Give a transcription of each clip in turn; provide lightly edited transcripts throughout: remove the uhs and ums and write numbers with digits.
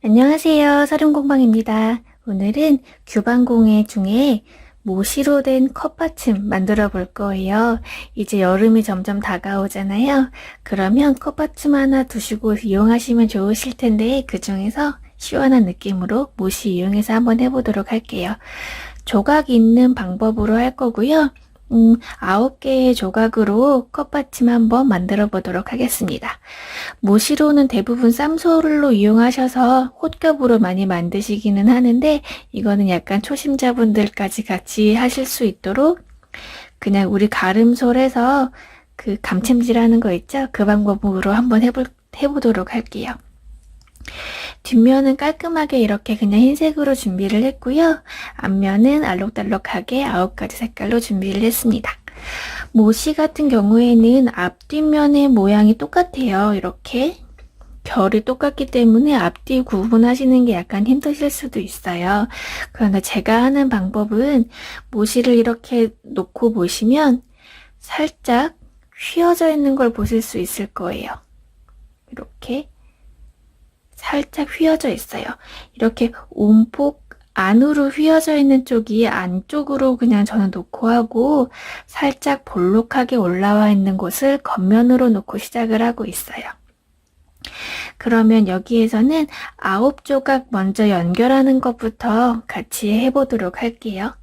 안녕하세요. 사륜공방입니다. 오늘은 규방공예 중에 모시로 된 컵받침 만들어 볼 거예요. 이제 여름이 점점 다가오잖아요. 그러면 컵받침 하나 두시고 이용하시면 좋으실 텐데 그 중에서 시원한 느낌으로 모시 이용해서 한번 해보도록 할게요. 조각 있는 방법으로 할 거고요. 9개의 조각으로 컵받침 한번 만들어 보도록 하겠습니다. 모시로는 대부분 쌈솔로 이용하셔서 홑겹으로 많이 만드시기는 하는데 이거는 약간 초심자분들까지 같이 하실 수 있도록 그냥 우리 가름솔에서 그 감침질하는 거 있죠? 그 방법으로 한번 해보도록 할게요. 뒷면은 깔끔하게 이렇게 그냥 흰색으로 준비를 했고요. 앞면은 알록달록하게 9가지 색깔로 준비를 했습니다. 모시 같은 경우에는 앞뒷면의 모양이 똑같아요. 이렇게 결이 똑같기 때문에 앞뒤 구분하시는 게 약간 힘드실 수도 있어요. 그런데 제가 하는 방법은 모시를 이렇게 놓고 보시면 살짝 휘어져 있는 걸 보실 수 있을 거예요. 이렇게 살짝 휘어져 있어요. 이렇게 온폭 안으로 휘어져 있는 쪽이 안쪽으로 그냥 저는 놓고 하고 살짝 볼록하게 올라와 있는 곳을 겉면으로 놓고 시작을 하고 있어요. 그러면 여기에서는 9조각 먼저 연결하는 것부터 같이 해보도록 할게요.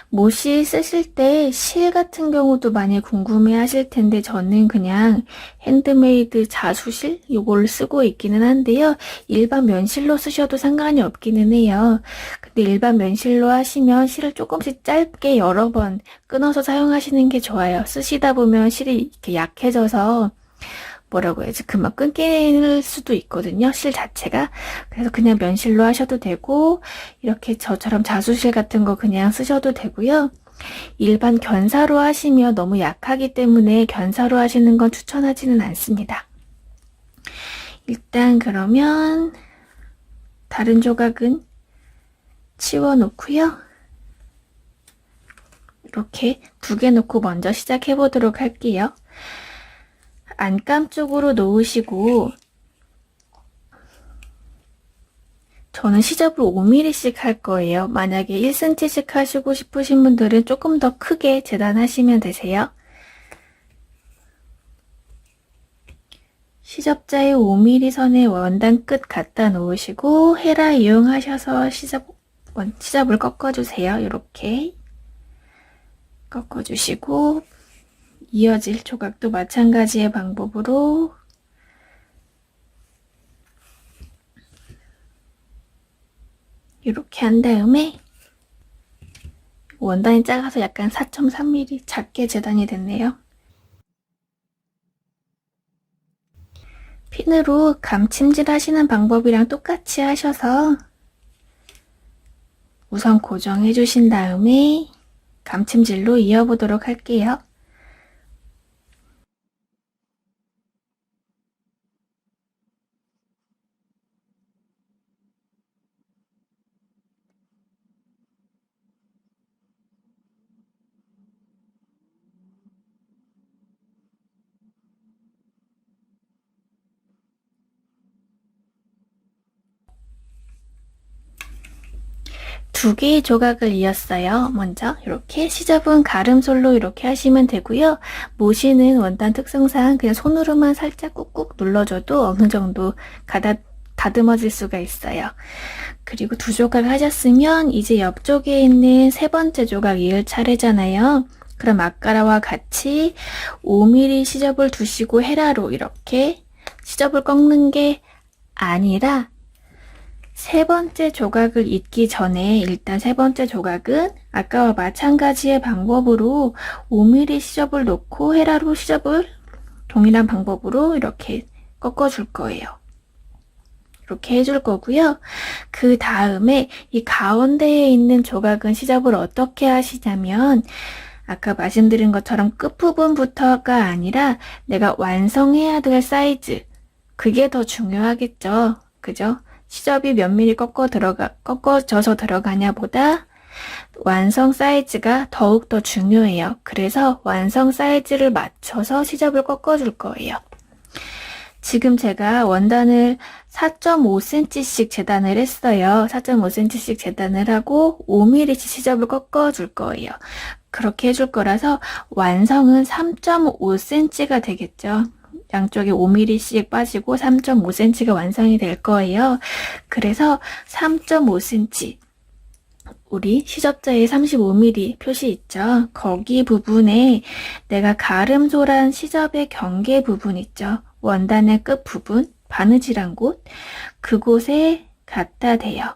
모시 쓰실 때 실 같은 경우도 많이 궁금해 하실 텐데 저는 그냥 핸드메이드 자수실 요걸 쓰고 있기는 한데요. 일반 면실로 쓰셔도 상관이 없기는 해요. 근데 일반 면실로 하시면 실을 조금씩 짧게 여러 번 끊어서 사용하시는 게 좋아요. 쓰시다 보면 실이 이렇게 약해져서 뭐라고 해야지 금방 끊길 수도 있거든요. 실 자체가. 그래서 그냥 면실로 하셔도 되고 이렇게 저처럼 자수실 같은 거 그냥 쓰셔도 되고요. 일반 견사로 하시면 너무 약하기 때문에 견사로 하시는 건 추천하지는 않습니다. 일단 그러면 다른 조각은 치워 놓고요. 이렇게 2개 놓고 먼저 시작해 보도록 할게요. 안감 쪽으로 놓으시고 저는 시접을 5mm씩 할 거예요. 만약에 1cm씩 하시고 싶으신 분들은 조금 더 크게 재단하시면 되세요. 시접자의 5mm 선에 원단 끝 갖다 놓으시고 헤라 이용하셔서 시접을 꺾어주세요. 이렇게 꺾어주시고 이어질 조각도 마찬가지의 방법으로 이렇게 한 다음에 원단이 작아서 약간 4.3mm 작게 재단이 됐네요. 핀으로 감침질 하시는 방법이랑 똑같이 하셔서 우선 고정해 주신 다음에 감침질로 이어보도록 할게요. 두 개의 조각을 이었어요. 먼저 이렇게 시접은 가름솔로 이렇게 하시면 되고요. 모시는 원단 특성상 그냥 손으로만 살짝 꾹꾹 눌러줘도 어느 정도 다듬어질 수가 있어요. 그리고 2조각 하셨으면 이제 옆쪽에 있는 3번째 조각 이을 차례잖아요. 그럼 아까와 같이 5mm 시접을 두시고 헤라로 이렇게 시접을 꺾는 게 아니라 3번째 조각을 잇기 전에 일단 3번째 조각은 아까와 마찬가지의 방법으로 5mm 시접을 놓고 헤라로 시접을 동일한 방법으로 이렇게 꺾어줄 거예요. 이렇게 해줄 거고요. 그 다음에 이 가운데에 있는 조각은 시접을 어떻게 하시냐면 아까 말씀드린 것처럼 끝부분부터가 아니라 내가 완성해야 될 사이즈 그게 더 중요하겠죠. 그죠? 시접이 몇 미리 꺾어져서 들어가냐 보다 완성 사이즈가 더욱더 중요해요. 그래서 완성 사이즈를 맞춰서 시접을 꺾어줄 거예요. 지금 제가 원단을 4.5cm씩 재단을 했어요. 4.5cm씩 재단을 하고 5mm씩 시접을 꺾어 줄 거예요. 그렇게 해줄 거라서 완성은 3.5cm가 되겠죠. 양쪽에 5mm씩 빠지고 3.5cm가 완성이 될 거예요. 그래서 3.5cm, 우리 시접자에 35mm 표시 있죠? 거기 부분에 내가 가름소란 시접의 경계 부분 있죠? 원단의 끝 부분, 바느질한 곳, 그곳에 갖다 대요.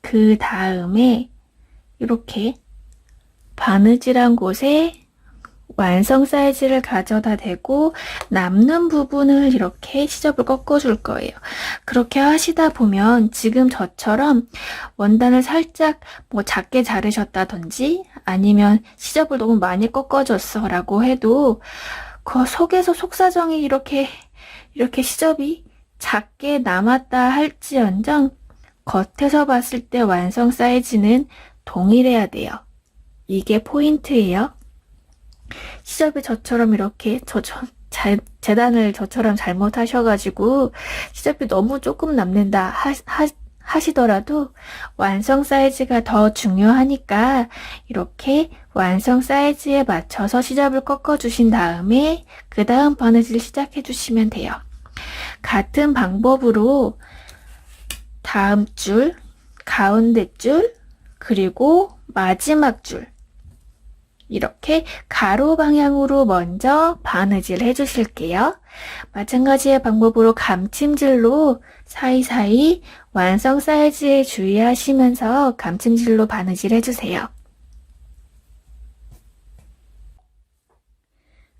그 다음에 이렇게 바느질한 곳에 완성 사이즈를 가져다 대고 남는 부분을 이렇게 시접을 꺾어줄 거예요. 그렇게 하시다 보면 지금 저처럼 원단을 살짝 뭐 작게 자르셨다든지 아니면 시접을 너무 많이 꺾어줬어 라고 해도 그 속에서 속사정이 이렇게 시접이 작게 남았다 할지언정 겉에서 봤을 때 완성 사이즈는 동일해야 돼요. 이게 포인트예요. 시접이 저처럼 이렇게 재단을 저처럼 잘못하셔가지고 시접이 너무 조금 남는다 하시더라도 완성 사이즈가 더 중요하니까 이렇게 완성 사이즈에 맞춰서 시접을 꺾어 주신 다음에 그 다음 바느질 시작해 주시면 돼요. 같은 방법으로 다음 줄, 가운데 줄, 그리고 마지막 줄 이렇게 가로 방향으로 먼저 바느질 해주실게요. 마찬가지의 방법으로 감침질로 사이사이 완성 사이즈에 주의하시면서 감침질로 바느질 해주세요.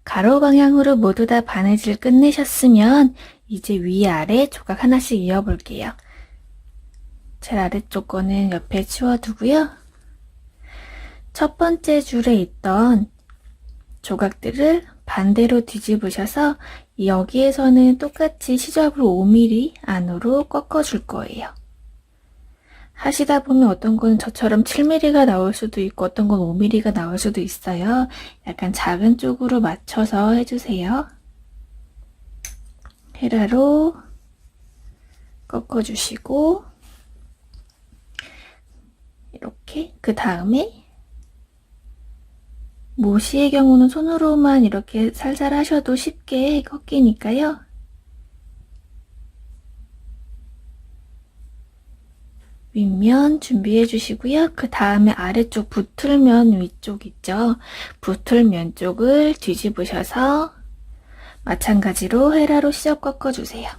가로 방향으로 모두 다 바느질 끝내셨으면 이제 위아래 조각 하나씩 이어볼게요. 제일 아래쪽 거는 옆에 치워두고요. 첫 번째 줄에 있던 조각들을 반대로 뒤집으셔서 여기에서는 똑같이 시접을 5mm 안으로 꺾어줄 거예요. 하시다 보면 어떤 건 저처럼 7mm가 나올 수도 있고 어떤 건 5mm가 나올 수도 있어요. 약간 작은 쪽으로 맞춰서 해주세요. 헤라로 꺾어주시고 이렇게 그 다음에 모시의 경우는 손으로만 이렇게 살살 하셔도 쉽게 꺾이니까요. 윗면 준비해 주시고요. 그 다음에 아래쪽 붙을면 위쪽 있죠? 붙을면 쪽을 뒤집으셔서 마찬가지로 헤라로 시접 꺾어주세요.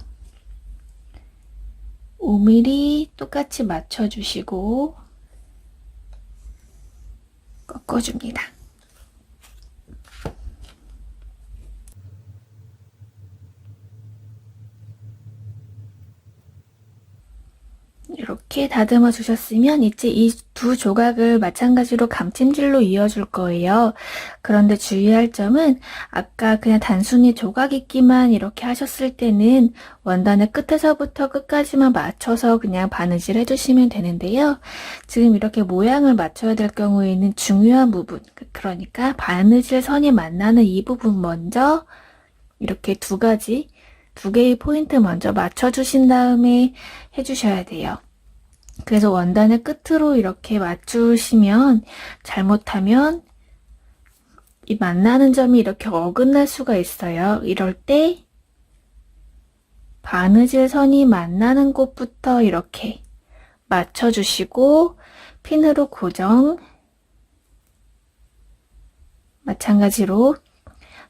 5mm 똑같이 맞춰주시고 꺾어줍니다. 이렇게 다듬어 주셨으면 이제 이 두 조각을 마찬가지로 감침질로 이어줄 거예요. 그런데 주의할 점은 아까 그냥 단순히 조각 있기만 이렇게 하셨을 때는 원단을 끝에서부터 끝까지만 맞춰서 그냥 바느질 해주시면 되는데요. 지금 이렇게 모양을 맞춰야 될 경우에는 중요한 부분, 그러니까 바느질 선이 만나는 이 부분 먼저 이렇게 두 개의 포인트 먼저 맞춰주신 다음에 해주셔야 돼요. 그래서 원단을 끝으로 이렇게 맞추시면 잘못하면 이 만나는 점이 이렇게 어긋날 수가 있어요. 이럴 때 바느질 선이 만나는 곳부터 이렇게 맞춰주시고 핀으로 고정, 마찬가지로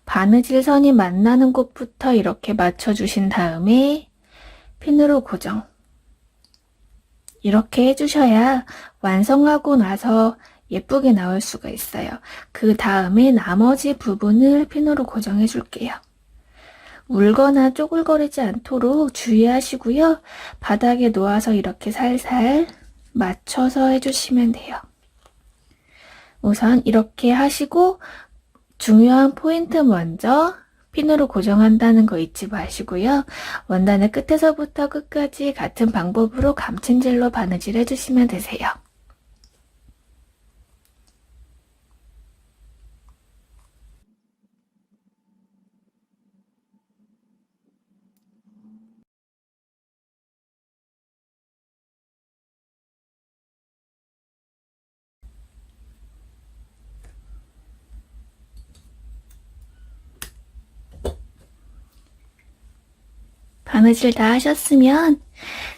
바느질 선이 만나는 곳부터 이렇게 맞춰주신 다음에 핀으로 고정. 이렇게 해주셔야 완성하고 나서 예쁘게 나올 수가 있어요. 그 다음에 나머지 부분을 핀으로 고정해 줄게요. 울거나 쪼글거리지 않도록 주의하시고요. 바닥에 놓아서 이렇게 살살 맞춰서 해주시면 돼요. 우선 이렇게 하시고 중요한 포인트 먼저 핀으로 고정한다는 거 잊지 마시고요. 원단을 끝에서부터 끝까지 같은 방법으로 감침질로 바느질 해주시면 되세요. 바느질 다 하셨으면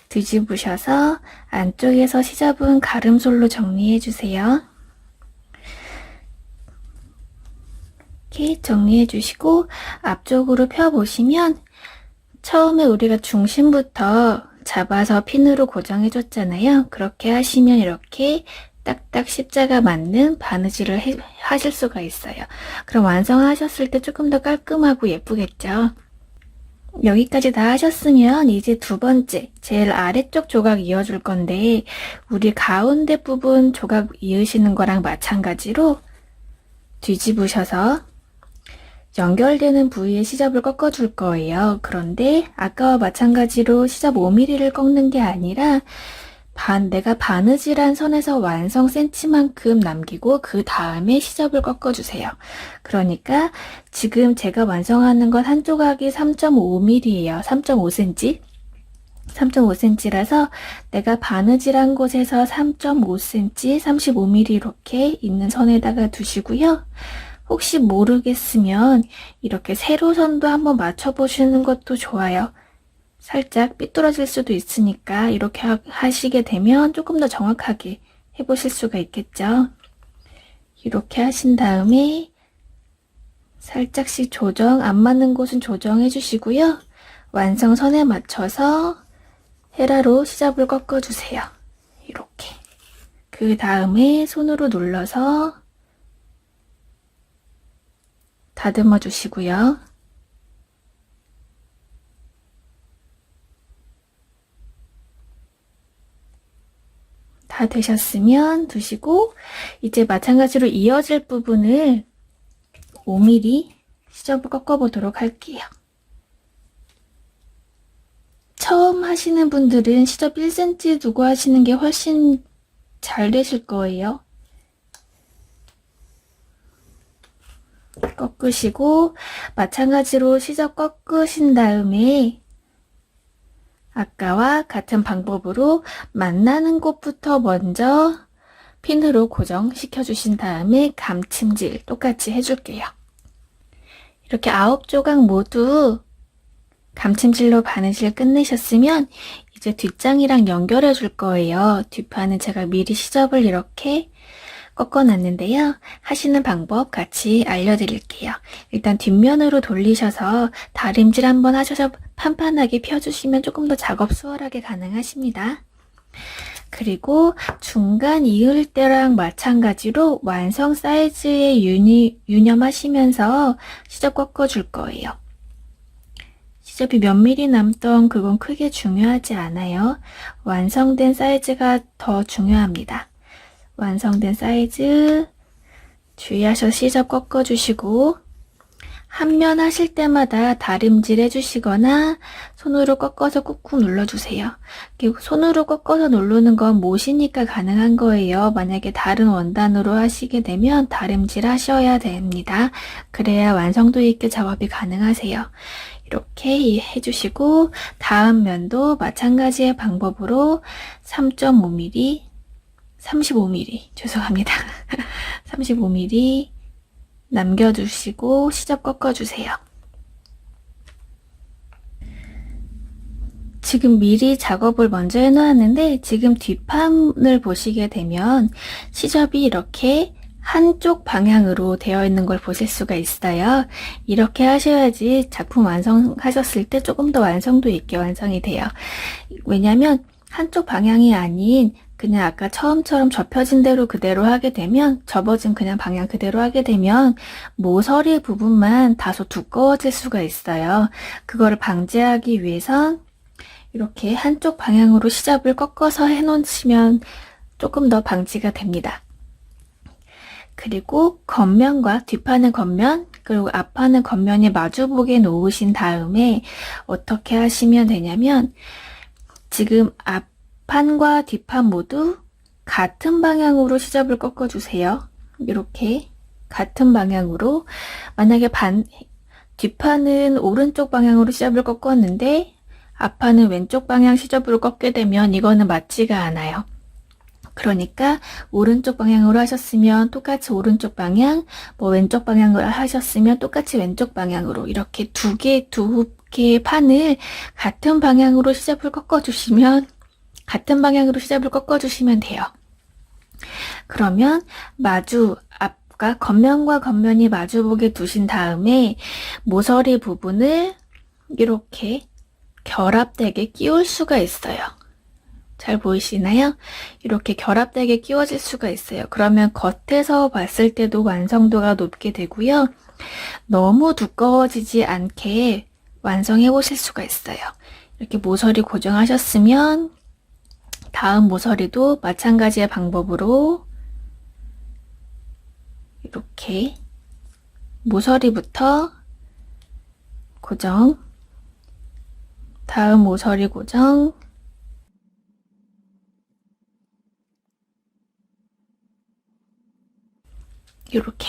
뒤집으셔서 안쪽에서 시접은 가름솔로 정리해 주세요. 이렇게 정리해 주시고 앞쪽으로 펴 보시면 처음에 우리가 중심부터 잡아서 핀으로 고정해 줬잖아요. 그렇게 하시면 이렇게 딱딱 십자가 맞는 바느질을 하실 수가 있어요. 그럼 완성하셨을 때 조금 더 깔끔하고 예쁘겠죠. 여기까지 다 하셨으면 이제 두 번째, 제일 아래쪽 조각 이어줄 건데 우리 가운데 부분 조각 이으시는 거랑 마찬가지로 뒤집으셔서 연결되는 부위에 시접을 꺾어줄 거예요. 그런데 아까와 마찬가지로 시접 5mm를 꺾는 게 아니라 내가 바느질한 선에서 완성 센치만큼 남기고 그 다음에 시접을 꺾어주세요. 그러니까 지금 제가 완성하는 건 한 조각이 3.5mm예요. 3.5cm. 3.5cm라서 내가 바느질한 곳에서 3.5cm, 35mm 이렇게 있는 선에다가 두시고요. 혹시 모르겠으면 이렇게 세로선도 한번 맞춰보시는 것도 좋아요. 살짝 삐뚤어질 수도 있으니까 이렇게 하시게 되면 조금 더 정확하게 해보실 수가 있겠죠. 이렇게 하신 다음에 살짝씩 조정, 안 맞는 곳은 조정해 주시고요. 완성선에 맞춰서 헤라로 시접을 꺾어주세요. 이렇게. 그 다음에 손으로 눌러서 다듬어 주시고요. 다 되셨으면 두시고 이제 마찬가지로 이어질 부분을 5mm 시접을 꺾어 보도록 할게요. 처음 하시는 분들은 시접 1cm 두고 하시는 게 훨씬 잘 되실 거예요. 꺾으시고 마찬가지로 시접 꺾으신 다음에 아까와 같은 방법으로 만나는 곳부터 먼저 핀으로 고정시켜 주신 다음에 감침질 똑같이 해줄게요. 이렇게 9조각 모두 감침질로 바느질 끝내셨으면 이제 뒷장이랑 연결해 줄 거예요. 뒷판은 제가 미리 시접을 이렇게 꺾어 놨는데요. 하시는 방법 같이 알려드릴게요. 일단 뒷면으로 돌리셔서 다림질 한번 하셔서 판판하게 펴주시면 조금 더 작업 수월하게 가능하십니다. 그리고 중간 이을 때랑 마찬가지로 완성 사이즈에 유념하시면서 시접 꺾어 줄 거예요. 시접이 몇 미리 남던 그건 크게 중요하지 않아요. 완성된 사이즈가 더 중요합니다. 완성된 사이즈 주의하셔서 시접 꺾어주시고 한 면 하실 때마다 다림질 해주시거나 손으로 꺾어서 꾹꾹 눌러주세요. 손으로 꺾어서 누르는 건 못이니까 가능한 거예요. 만약에 다른 원단으로 하시게 되면 다림질 하셔야 됩니다. 그래야 완성도 있게 작업이 가능하세요. 이렇게 해주시고 다음 면도 마찬가지의 방법으로 3.5mm 35mm 죄송합니다. 35mm 남겨두시고 시접 꺾어주세요. 지금 미리 작업을 먼저 해놓았는데 지금 뒷판을 보시게 되면 시접이 이렇게 한쪽 방향으로 되어 있는 걸 보실 수가 있어요. 이렇게 하셔야지 작품 완성하셨을 때 조금 더 완성도 있게 완성이 돼요. 왜냐면 한쪽 방향이 아닌 그냥 아까 처음처럼 접혀진 대로 그대로 하게 되면 접어진 그냥 방향 그대로 하게 되면 모서리 부분만 다소 두꺼워질 수가 있어요. 그거를 방지하기 위해선 이렇게 한쪽 방향으로 시접을 꺾어서 해놓으시면 조금 더 방지가 됩니다. 그리고 겉면과 뒷판은 겉면 그리고 앞판은 겉면이 마주보게 놓으신 다음에 어떻게 하시면 되냐면 지금 앞판과 뒷판 모두 같은 방향으로 시접을 꺾어주세요. 이렇게 같은 방향으로 만약에 뒷판은 오른쪽 방향으로 시접을 꺾었는데 앞판은 왼쪽 방향 시접으로 꺾게 되면 이거는 맞지가 않아요. 그러니까 오른쪽 방향으로 하셨으면 똑같이 오른쪽 방향, 왼쪽 방향으로 하셨으면 똑같이 왼쪽 방향으로 이렇게 두 이렇게 판을 같은 방향으로 시접을 꺾어주시면 돼요. 그러면 앞과 겉면과 겉면이 마주보게 두신 다음에 모서리 부분을 이렇게 결합되게 끼울 수가 있어요. 잘 보이시나요? 이렇게 결합되게 끼워질 수가 있어요. 그러면 겉에서 봤을 때도 완성도가 높게 되고요. 너무 두꺼워지지 않게 완성해 보실 수가 있어요. 이렇게 모서리 고정하셨으면 다음 모서리도 마찬가지의 방법으로 이렇게 모서리부터 고정, 다음 모서리 고정, 이렇게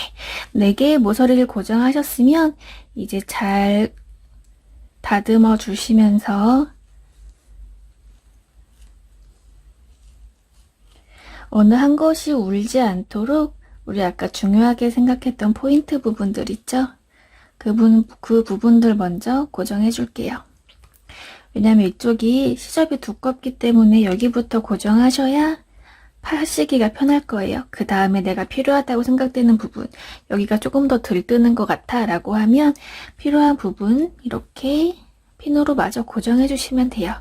4개의 모서리를 고정하셨으면 이제 잘 다듬어 주시면서 어느 한 곳이 울지 않도록 우리 아까 중요하게 생각했던 포인트 부분들 있죠? 그 부분들 먼저 고정해 줄게요. 왜냐면 이쪽이 시접이 두껍기 때문에 여기부터 고정하셔야 하시기가 편할 거예요. 그 다음에 내가 필요하다고 생각되는 부분, 여기가 조금 더 들뜨는 것 같아 라고 하면 필요한 부분 이렇게 핀으로 마저 고정해 주시면 돼요.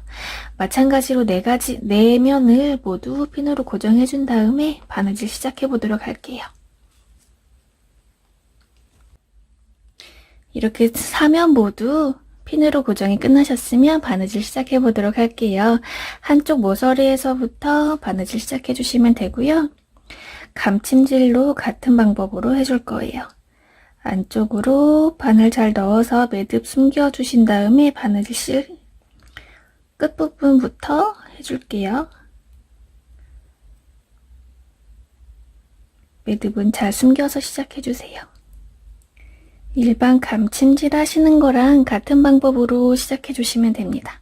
마찬가지로 네 면을 모두 핀으로 고정해 준 다음에 바느질 시작해 보도록 할게요. 이렇게 4면 모두 핀으로 고정이 끝나셨으면 바느질 시작해 보도록 할게요. 한쪽 모서리에서부터 바느질 시작해 주시면 되고요. 감침질로 같은 방법으로 해줄 거예요. 안쪽으로 바늘 잘 넣어서 매듭 숨겨 주신 다음에 바느질 끝부분부터 해줄게요. 매듭은 잘 숨겨서 시작해 주세요. 일반 감침질 하시는 거랑 같은 방법으로 시작해 주시면 됩니다.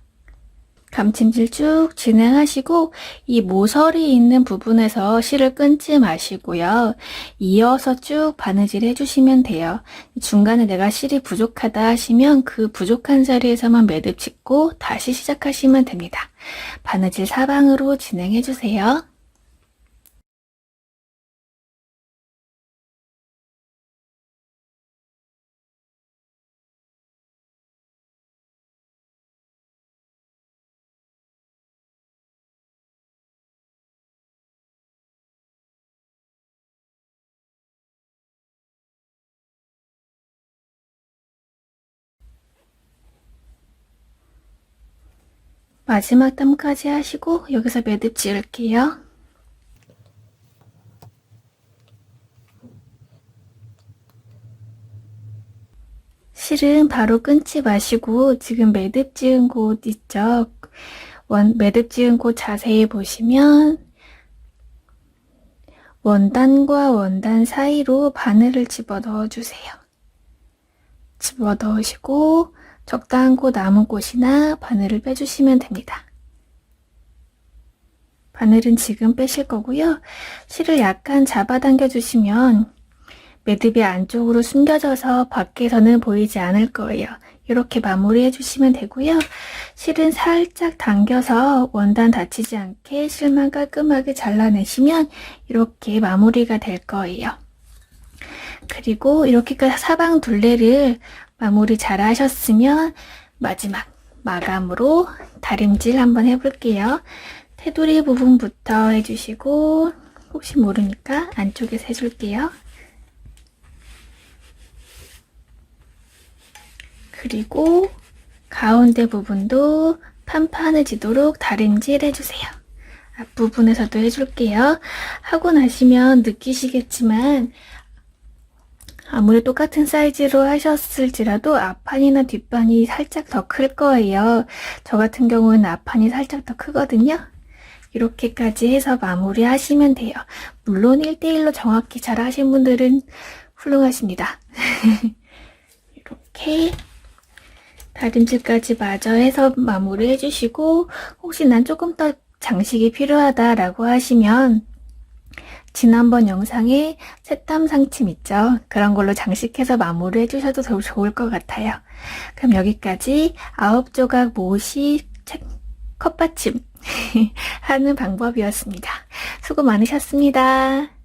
감침질 쭉 진행하시고 이 모서리 있는 부분에서 실을 끊지 마시고요. 이어서 쭉 바느질 해주시면 돼요. 중간에 내가 실이 부족하다 하시면 그 부족한 자리에서만 매듭 짚고 다시 시작하시면 됩니다. 바느질 사방으로 진행해 주세요. 마지막 땀까지 하시고 여기서 매듭 지을게요. 실은 바로 끊지 마시고 지금 매듭 지은 곳 있죠? 매듭 지은 곳 자세히 보시면 원단과 원단 사이로 바늘을 집어 넣어주세요. 집어 넣으시고 적당한 곳 남은 곳이나 바늘을 빼주시면 됩니다. 바늘은 지금 빼실 거고요. 실을 약간 잡아당겨 주시면 매듭이 안쪽으로 숨겨져서 밖에서는 보이지 않을 거예요. 이렇게 마무리해 주시면 되고요. 실은 살짝 당겨서 원단 다치지 않게 실만 깔끔하게 잘라내시면 이렇게 마무리가 될 거예요. 그리고 이렇게 사방 둘레를 마무리 잘 하셨으면 마지막 마감으로 다림질 한번 해볼게요. 테두리 부분부터 해주시고 혹시 모르니까 안쪽에서 해줄게요. 그리고 가운데 부분도 판판해지도록 다림질 해주세요. 앞부분에서도 해줄게요. 하고 나시면 느끼시겠지만 아무리 똑같은 사이즈로 하셨을지라도 앞판이나 뒷판이 살짝 더 클 거예요. 저 같은 경우는 앞판이 살짝 더 크거든요. 이렇게까지 해서 마무리 하시면 돼요. 물론 1대1로 정확히 잘 하신 분들은 훌륭하십니다. 이렇게 다림질까지 마저 해서 마무리 해주시고 혹시 난 조금 더 장식이 필요하다 라고 하시면 지난번 영상에 새땀 상침 있죠? 그런 걸로 장식해서 마무리 해주셔도 더 좋을 것 같아요. 그럼 여기까지 9조각 모시 컵받침 하는 방법이었습니다. 수고 많으셨습니다.